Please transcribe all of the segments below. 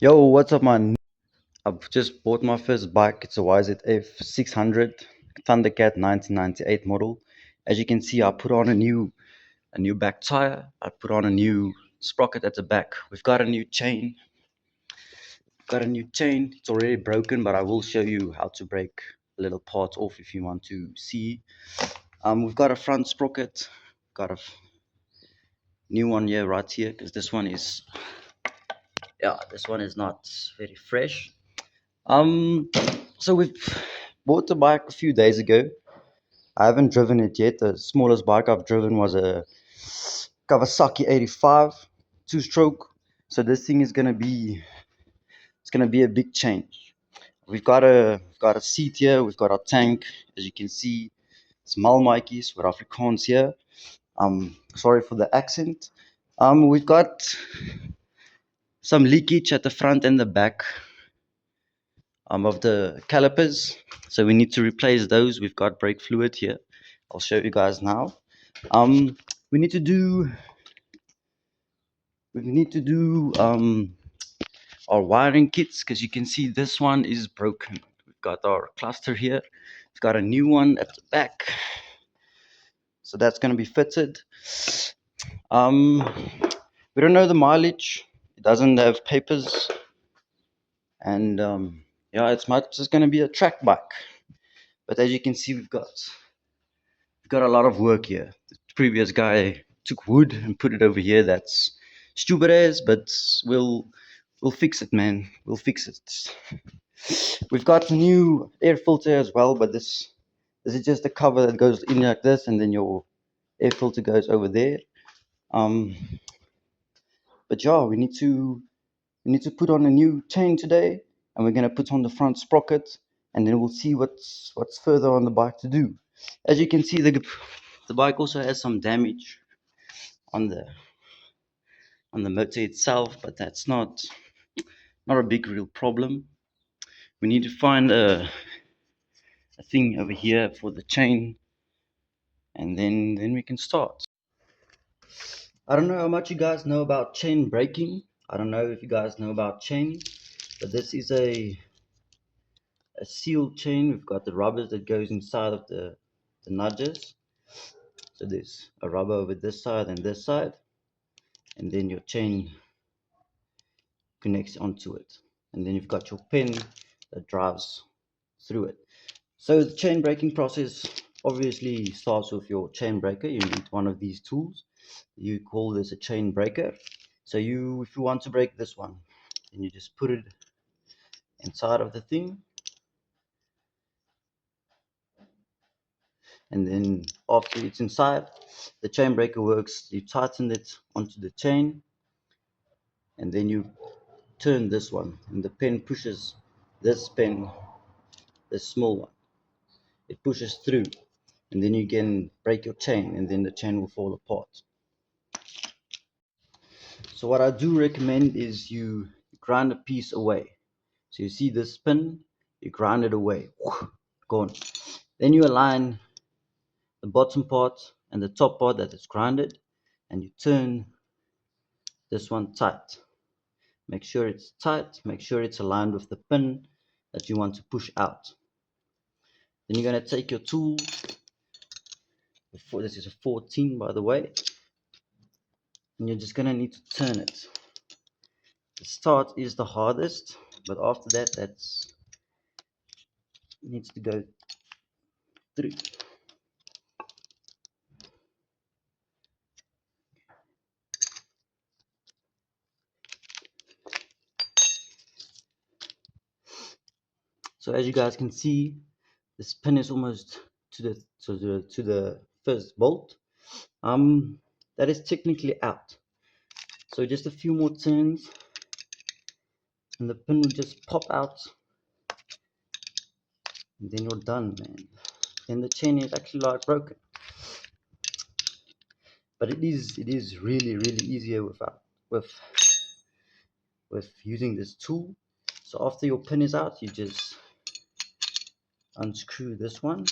Yo, what's up, man? I've just bought my first bike. It's a YZF 600 Thundercat 1998 model. As you can see, I put on a new back tire. I put on a new sprocket at the back. We've got a new chain. Got a new chain. It's already broken, but I will show you how to break little parts off if you want to see. We've got a front sprocket. Got a new one here, right here, because this one is not very fresh. So we've bought the bike a few days ago. I haven't driven it yet. The smallest bike I've driven was a Kawasaki 85 two-stroke. So this thing is gonna be a big change. We've got a seat here. We've got our tank. As you can see, it's Malmaatjies with Afrikaans here. Sorry for the accent. We've got some leakage at the front and the back of the calipers, so we need to replace those. We've got brake fluid here. I'll show you guys now. Um, we need to do our wiring kits, because you can see this one is broken. We've got our cluster here. We've got a new one at the back, so that's going to be fitted. Um, we don't know the mileage. It doesn't have papers, and yeah, it's much just going to be a track bike. But as you can see, we've got a lot of work here. The previous guy took wood and put it over here. That's stupid as, but we'll fix it, man. We'll fix it. We've got a new air filter as well, but this is just a cover that goes in like this, and then your air filter goes over there. Um, but yeah, we need to put on a new chain today, and we're gonna put on the front sprocket, and then we'll see what's further on the bike to do. As you can see, the bike also has some damage on the motor itself, but that's not a big real problem. We need to find a thing over here for the chain, and then we can start. I don't know how much you guys know about chain braking. I don't know if you guys know about chain, but this is a sealed chain. We've got the rubbers that goes inside of the nudges. So there's a rubber over this side and this side, and then your chain connects onto it, and then you've got your pin that drives through it. So the chain braking process obviously starts with your chain breaker. You need one of these tools. You call this a chain breaker. So if you want to break this one, then you just put it inside of the thing, and then after it's inside, the chain breaker works. You tighten it onto the chain, and then you turn this one, and the pin pushes this pin, this small one. It pushes through, and then you can break your chain, and then the chain will fall apart. So what I do recommend is you grind a piece away. So you see this pin, you grind it away, gone. Then you align the bottom part and the top part that is grinded, and you turn this one tight. Make sure it's tight, make sure it's aligned with the pin that you want to push out. Then you're going to take your tool. This is a 14, by the way, and you're just going to need to turn it. The start is the hardest, but after that, that's needs to go through. So as you guys can see, this pin is almost to the first bolt. That is technically out. So just a few more turns, and the pin will just pop out, and then you're done, man. Then the chain is actually like broken. But it is really easier with with using this tool. So after your pin is out, you just unscrew this one.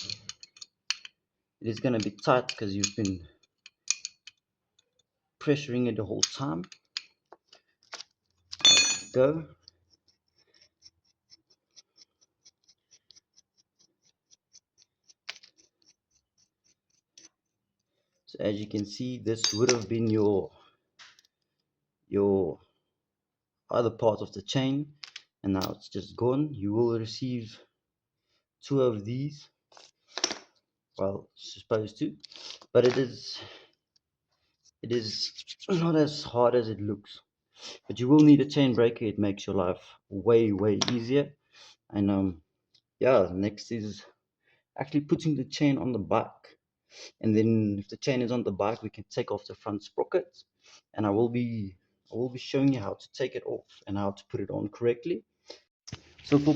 It is going to be tight because you've been pressuring it the whole time. Go. So as you can see, this would have been your other part of the chain, and now it's just gone. You will receive two of these, well, supposed to, but it is not as hard as it looks. But you will need a chain breaker. It makes your life way easier. And yeah, next is actually putting the chain on the bike. And then if the chain is on the bike, we can take off the front sprocket, and I will be showing you how to take it off and how to put it on correctly. So for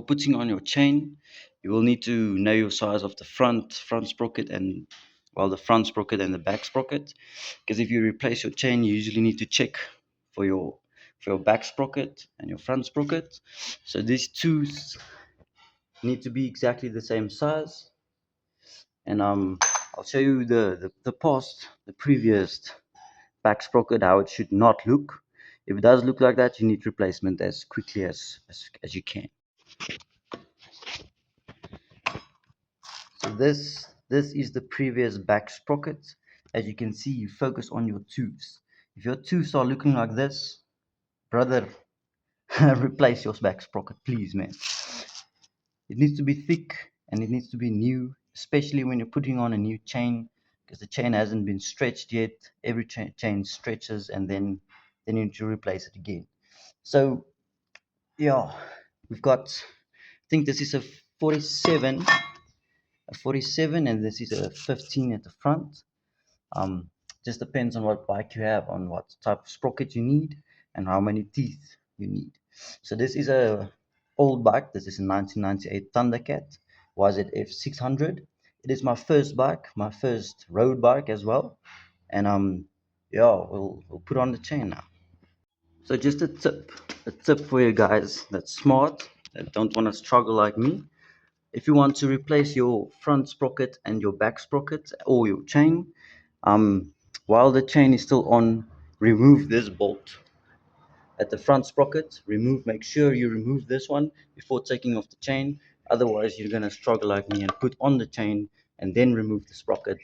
putting on your chain, you will need to know your size of the front sprocket, and well, the front sprocket and the back sprocket, because if you replace your chain, you usually need to check for your back sprocket and your front sprocket. So these two need to be exactly the same size. And I'll show you the previous back sprocket, how it should not look. If it does look like that, you need replacement as quickly as you can. So this is the previous back sprocket. As you can see, you focus on your tooths. If your tooths are looking like this, brother, replace your back sprocket, please, man. It needs to be thick and it needs to be new, especially when you're putting on a new chain, because the chain hasn't been stretched yet. Every chain stretches, and then you need to replace it again. So yeah, we've got, I think this is a 47, and this is a 15 at the front. Just depends on what bike you have, on what type of sprocket you need, and how many teeth you need. So this is a old bike. This is a 1998 Thundercat YZF 600. It is my first bike, my first road bike as well. And yeah, we'll put on the chain now. So just a tip for you guys that's smart, that don't want to struggle like me. If you want to replace your front sprocket and your back sprocket or your chain, while the chain is still on, remove this bolt at the front sprocket. Make sure you remove this one before taking off the chain. Otherwise, you're gonna struggle like me and put on the chain and then remove the sprocket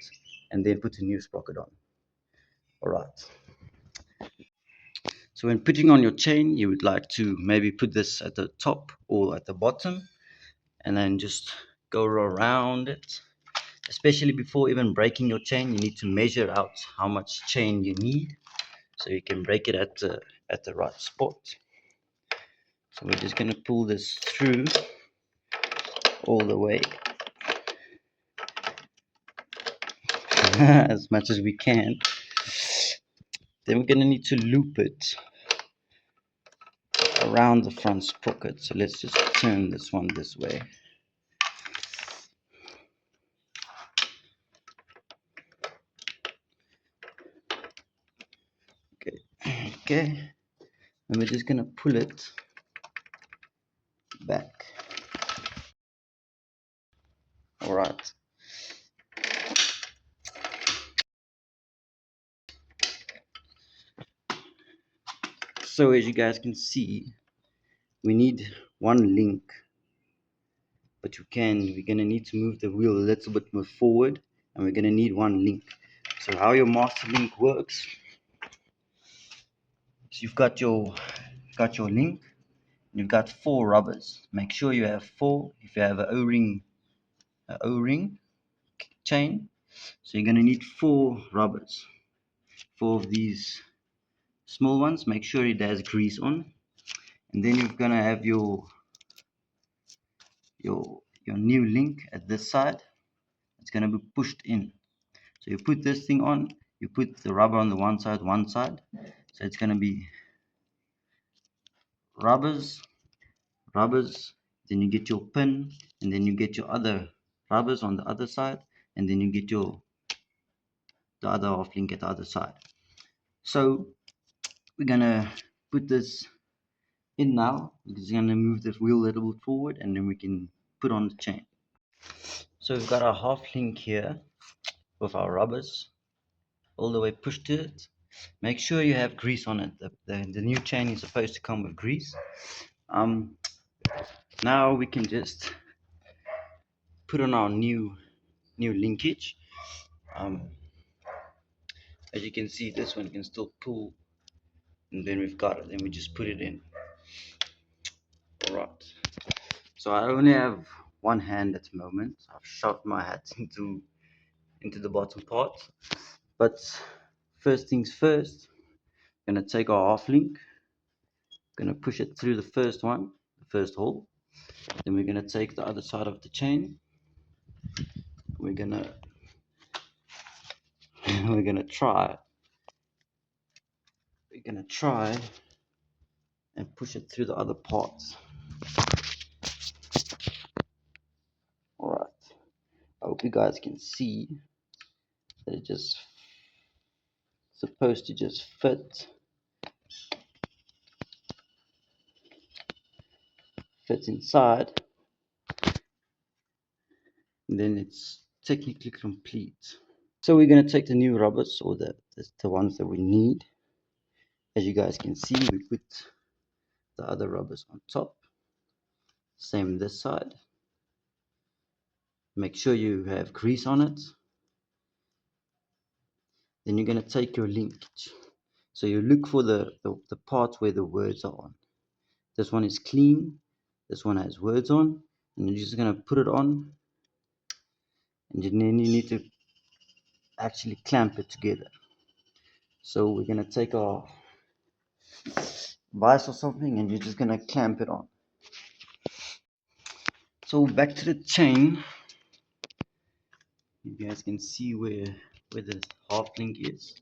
and then put a new sprocket on. All right. So when putting on your chain, you would like to maybe put this at the top or at the bottom, and then just go around it. Especially before even breaking your chain, you need to measure out how much chain you need, so you can break it at the right spot. So we're just going to pull this through all the way as much as we can. Then we're going to need to loop it around the front sprocket. So let's just turn this one this way. Okay, and we're just going to pull it back. All right. So as you guys can see, we need one link, but we're gonna need to move the wheel a little bit more forward, and we're gonna need one link. So how your master link works, so you've got your link, you've got 4 rubbers. Make sure you have 4. If you have an O-ring chain, so you're gonna need 4 rubbers, 4 of these small ones. Make sure it has grease on, and then you're gonna have your new link at this side. It's gonna be pushed in. So you put this thing on, you put the rubber on the one side, so it's gonna be rubbers, then you get your pin, and then you get your other rubbers on the other side, and then you get the other half link at the other side. So we're gonna put this in now. We're just gonna move the wheel a little bit forward, and then we can put on the chain. So we've got our half link here with our rubbers all the way pushed to it. Make sure you have grease on it. The new chain is supposed to come with grease. Now we can just put on our new linkage. um, as you can see, this one can still pull, and then we've got it. Then we just put it in. Alright. So I only have one hand at the moment. I've shoved my hat into the bottom part. But first things first, gonna take our half link, gonna push it through the first one, the first hole. Then we're gonna take the other side of the chain. We're gonna we're gonna try and push it through the other parts. Alright. I hope you guys can see that it just supposed to just fit inside, and then it's technically complete. So we're going to take the new rubbers, or the ones that we need. As you guys can see, we put the other rubbers on top. Same this side. Make sure you have grease on it. Then you're going to take your linkage. So you look for the parts where the words are on. This one is clean. This one has words on. And you're just going to put it on. And then you need to actually clamp it together. So we're going to take our vise or something, and you're just going to clamp it on. So back to the chain. You guys can see where the half link is.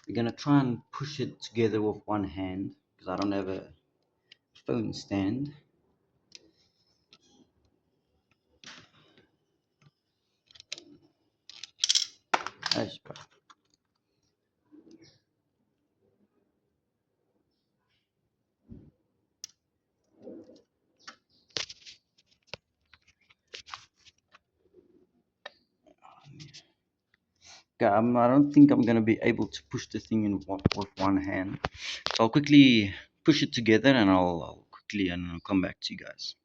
We're going to try and push it together with one hand, because I don't have a phone stand. That's right. Okay, I don't think I'm going to be able to push the thing in with one hand. So I'll quickly push it together, and I'll quickly and come back to you guys.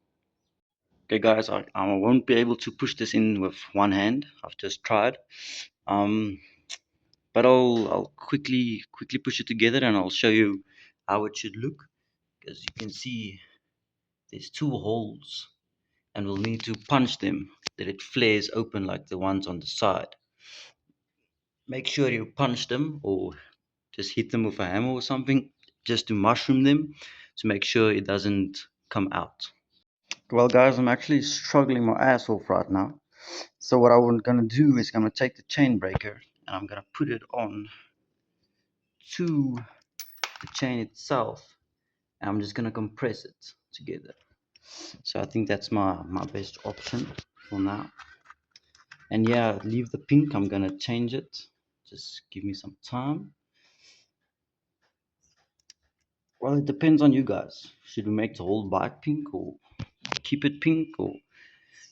Okay guys, I won't be able to push this in with one hand. I've just tried. But I'll quickly push it together, and I'll show you how it should look. As you can see, there's two holes, and we'll need to punch them that it flares open like the ones on the side. Make sure you punch them, or just hit them with a hammer or something, just to mushroom them, to make sure it doesn't come out. Well guys, I'm actually struggling my ass off right now. So what I'm gonna do is gonna take the chain breaker, and I'm gonna put it on to the chain itself, and I'm just gonna compress it together. So I think that's my best option for now. And yeah, leave the pink. I'm gonna change it. Just give me some time. Well, it depends on you guys. Should we make the whole bike pink, or keep it pink, or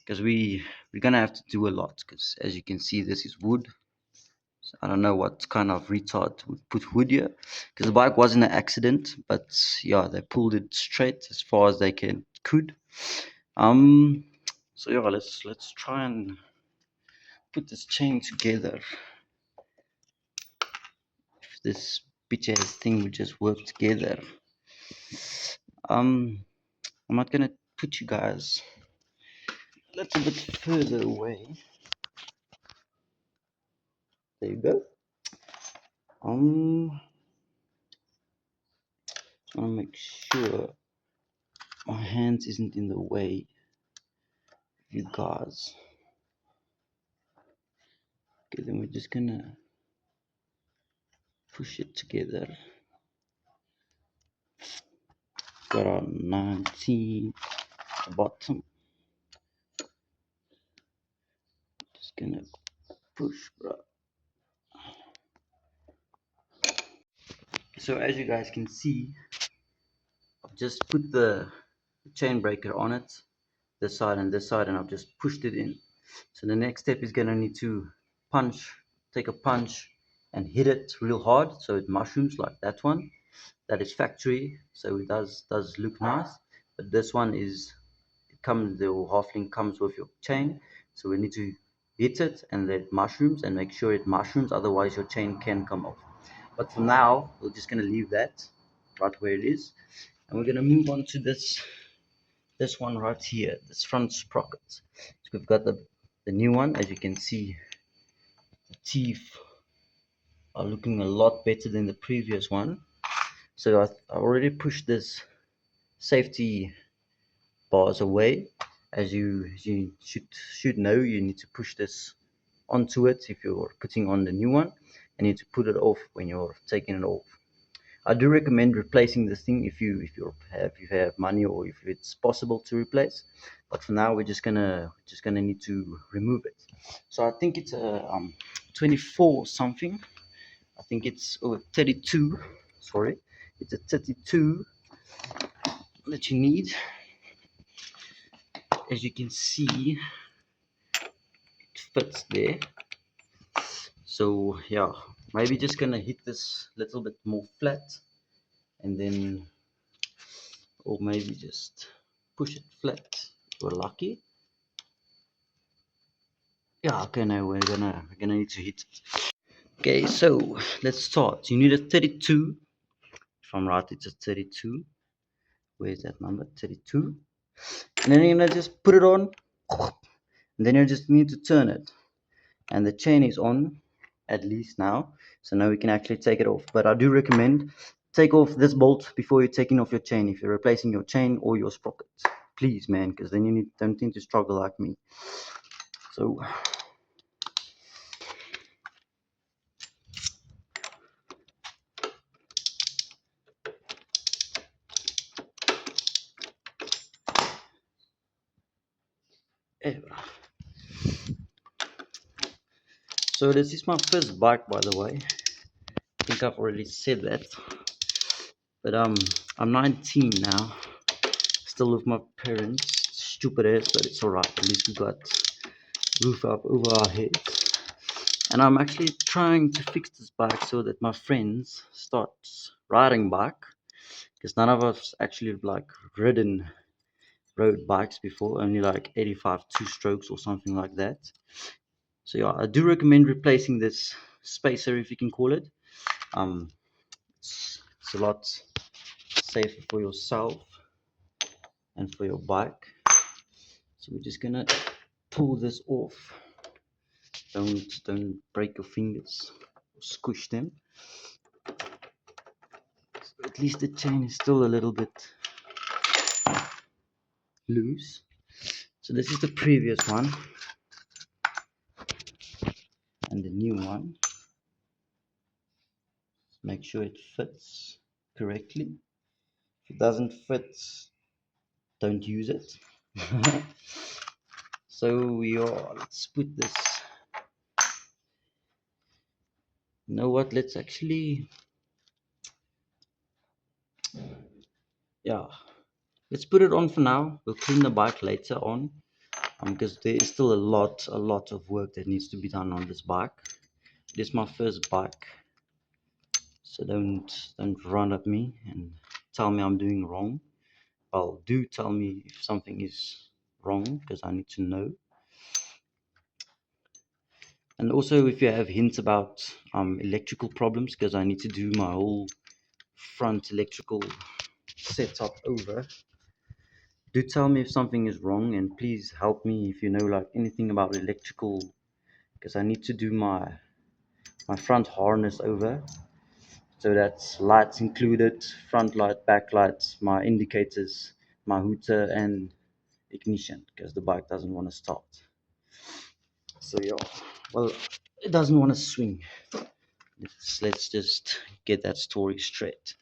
because we're gonna have to do a lot, because as you can see, this is wood. So I don't know what kind of retard would put wood here, because the bike wasn't an accident, but yeah, they pulled it straight as far as they could. So yeah, let's try and put this chain together. If this bitch ass thing would just work together. I'm not gonna put you guys a little bit further away. There you go. Just wanna make sure my hands isn't in the way of you guys. Okay, then we're just gonna push it together. Got our 19 at the bottom. Just gonna push, bro. So as you guys can see, I've just put the chain breaker on it, this side and this side, and I've just pushed it in. So the next step is gonna need to take a punch and hit it real hard so it mushrooms like that one. That is factory, so it does look nice. But this one is, the half link comes with your chain, so we need to hit it and let mushrooms, and make sure it mushrooms, otherwise your chain can come off. But for now we're just going to leave that right where it is, and we're going to move on to this one right here, this front sprocket. So we've got the new one. As you can see, the teeth are looking a lot better than the previous one. So I already pushed this safety bars away. As you should know, you need to push this onto it if you're putting on the new one, and you need to put it off when you're taking it off. I do recommend replacing this thing if you have money, or if it's possible to replace. But for now, we're just gonna need to remove it. So I think it's a 24 something. I think it's 32. Sorry, it's a 32 that you need. As you can see, it fits there. So yeah, maybe just gonna hit this little bit more flat, and then, or maybe just push it flat if we're lucky. Yeah, okay, now we're gonna need to hit it. Okay, so let's start. You need a 32. If I'm right, it's a 32. Where's that number? 32. And then you're gonna just put it on, and then you just need to turn it. And the chain is on, at least now. So now we can actually take it off. But I do recommend take off this bolt before you're taking off your chain, if you're replacing your chain or your sprocket. Please, man, because then you don't need to struggle like me. So so this is my first bike, by the way. I think I've already said that. But I'm 19 now, still with my parents. Stupid ass, but it's alright. At least we got roof up over our heads. And I'm actually trying to fix this bike so that my friends start riding bike, because none of us actually like rode bikes before, only like 85 two strokes or something like that. So yeah, I do recommend replacing this spacer, if you can call it. It's a lot safer for yourself and for your bike. So we're just gonna pull this off. Don't break your fingers, squish them. So at least the chain is still a little bit loose. So this is the previous one and the new one. Make sure it fits correctly. If it doesn't fit, don't use it. So let's put this. You know what? Let's actually, yeah, let's put it on for now. We'll clean the bike later on, because there is still a lot of work that needs to be done on this bike. This is my first bike, so don't run at me and tell me I'm doing wrong. Well, do tell me if something is wrong, because I need to know. And also if you have hints about electrical problems, because I need to do my whole front electrical setup over, do tell me if something is wrong, and please help me if you know like anything about electrical, because I need to do my front harness over. So that's lights included, front light, back lights, my indicators, my hooter, and ignition, because the bike doesn't want to start. So yeah, well, it doesn't want to swing. Let's just get that story straight.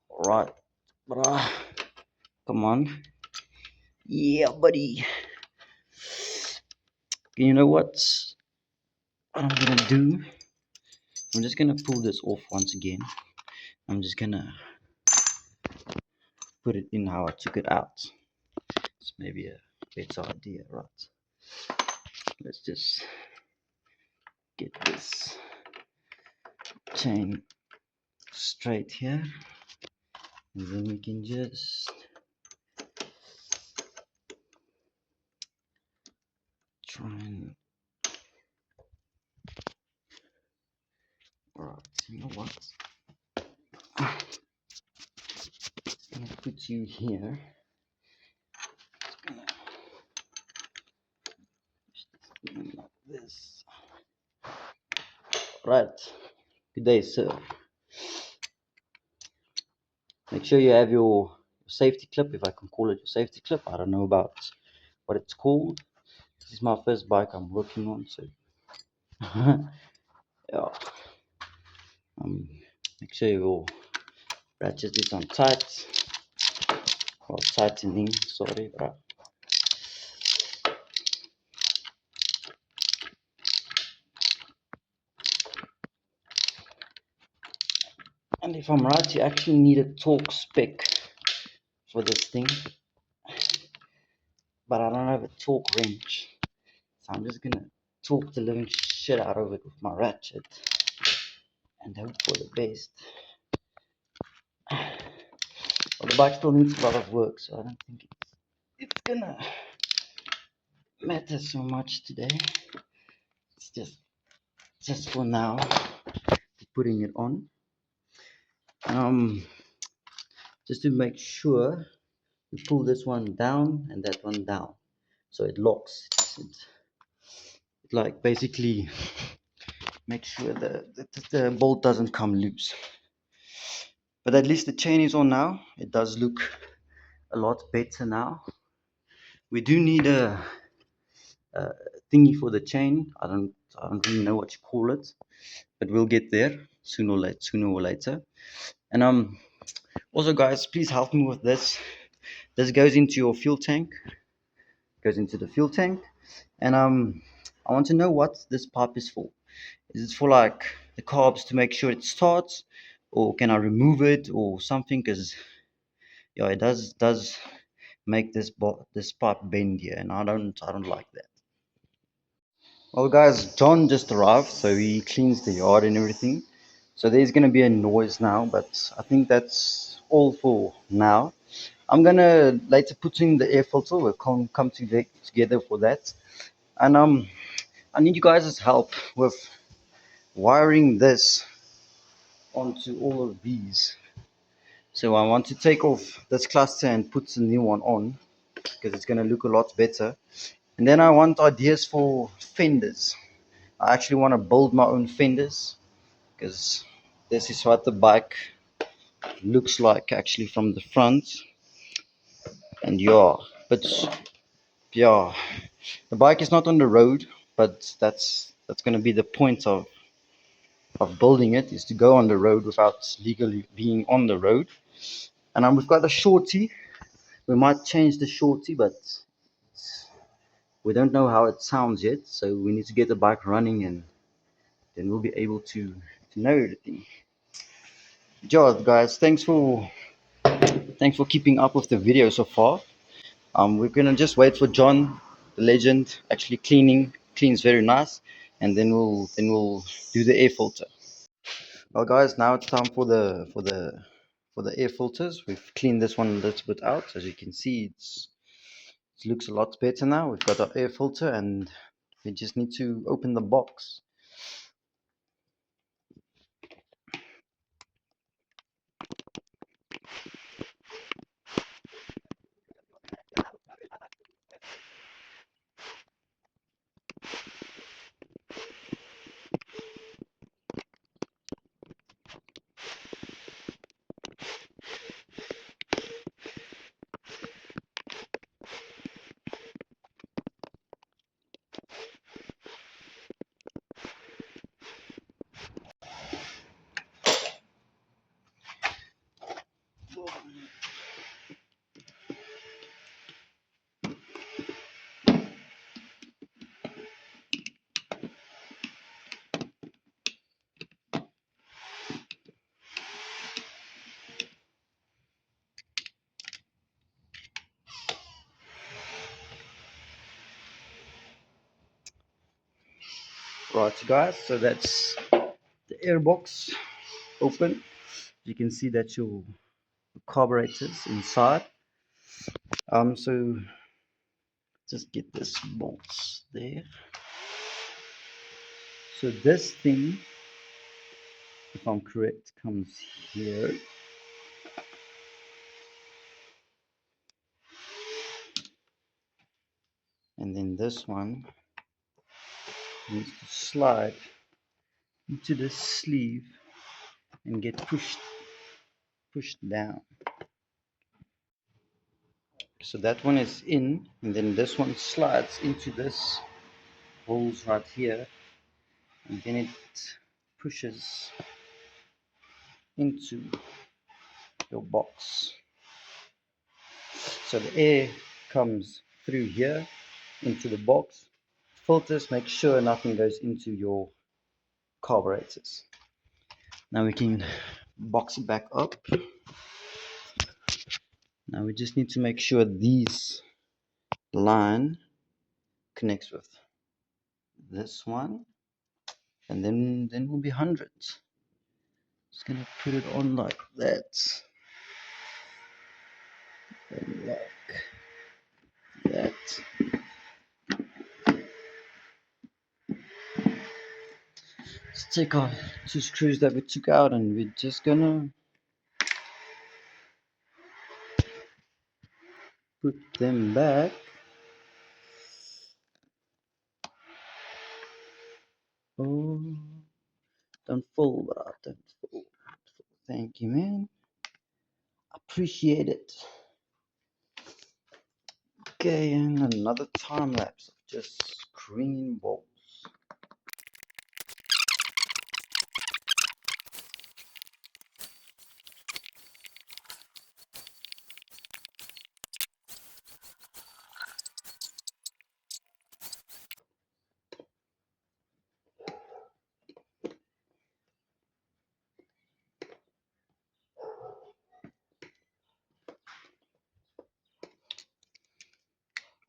All right, but come on, yeah, buddy. You know what I'm gonna do? I'm just gonna pull this off once again. I'm just gonna put it in how I took it out. It's maybe a better idea, right? Let's just get this chain straight here, and then we can just try and... Alright, you know what? I'm gonna put you here. Like this. Right. Good day, sir. Make sure you have your safety clip, if I can call it your safety clip. I don't know about what it's called. This is my first bike I'm working on, so yeah. Make sure your ratchet is on tight, or tightening. Sorry, right. And if I'm right, you actually need a torque spec for this thing, but I don't have a torque wrench, so I'm just gonna torque the living shit out of it with my ratchet and hope for the best. Well, the bike still needs a lot of work, so I don't think it's gonna matter so much today. It's just for now, putting it on. Just to make sure you pull this one down and that one down, so it locks. It like basically make sure that the bolt doesn't come loose. But at least the chain is on now. It does look a lot better now. We do need a thingy for the chain. I don't really know what you call it, but we'll get there sooner or later. And also, guys, please help me with this. This goes into your fuel tank. Goes into the fuel tank, and I want to know what this pipe is for. Is it for like the carbs to make sure it starts, or can I remove it or something? Because yeah, it does make this pipe bend here, and I don't like that. Well, guys, John just arrived, so he cleans the yard and everything. So there's gonna be a noise now, but I think that's all for now. I'm gonna later put in the air filter. We'll come together for that, and I need you guys' help with wiring this onto all of these. So I want to take off this cluster and put a new one on because it's gonna look a lot better. And then I want ideas for fenders. I actually want to build my own fenders because this is what the bike looks like actually from the front. And yeah, but yeah, the bike is not on the road, but that's going to be the point of building it, is to go on the road without legally being on the road. And we've got a shorty. We might change the shorty, but we don't know how it sounds yet, so we need to get the bike running, and then we'll be able to know everything. George, guys, thanks for keeping up with the video so far. We're gonna just wait for John, the legend, actually cleans very nice, and then we'll do the air filter. Well, guys, now it's time for the air filters. We've cleaned this one a little bit out. As you can see, it looks a lot better now. We've got our air filter, and we just need to open the box. Right, guys. So that's the air box open. You can see that your carburetors inside. So just get this bolts there. So this thing, if I'm correct, comes here. And then this one needs to slide into this sleeve and get pushed down. So that one is in, and then this one slides into this holes right here, and then it pushes into your box. So the air comes through here into the box, filters, make sure nothing goes into your carburetors. Now we can box it back up. Now we just need to make sure these line connects with this one, and then we'll be hundreds. Just gonna put it on like that, and like that. Let's take our 2 screws that we took out, and we're just gonna put them back. Oh, don't fall, bro. Don't fall. Thank you, man. Appreciate it. Okay, and another time lapse of just screen bolts.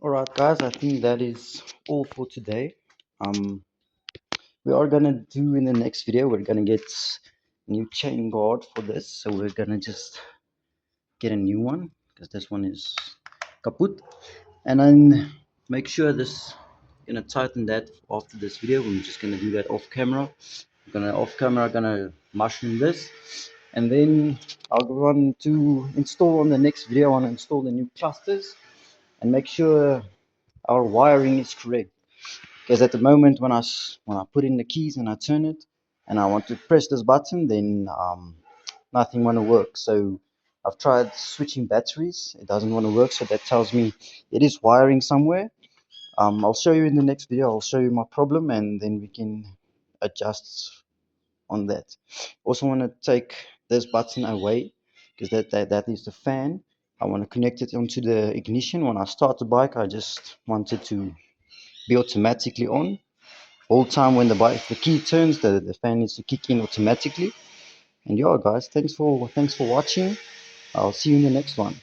Alright guys, I think that is all for today. We are gonna do in the next video, we're gonna get new chain guard for this, so we're gonna just get a new one because this one is kaput, and then make sure this, gonna tighten that after this video. We're just gonna do that off camera. Gonna mushroom this, and then I'll go on to install on the next video. I want to install the new clusters and make sure our wiring is correct, because at the moment when I put in the keys and I turn it and I want to press this button, then nothing want to work. So I've tried switching batteries, it doesn't want to work, so that tells me it is wiring somewhere. I'll show you in the next video. I'll show you my problem, and then we can adjust on that. Also want to take this button away, because that is the fan. I want to connect it onto the ignition. When I start the bike, I just want it to be automatically on. All time when the key turns, the fan needs to kick in automatically. And yeah guys, thanks for watching. I'll see you in the next one.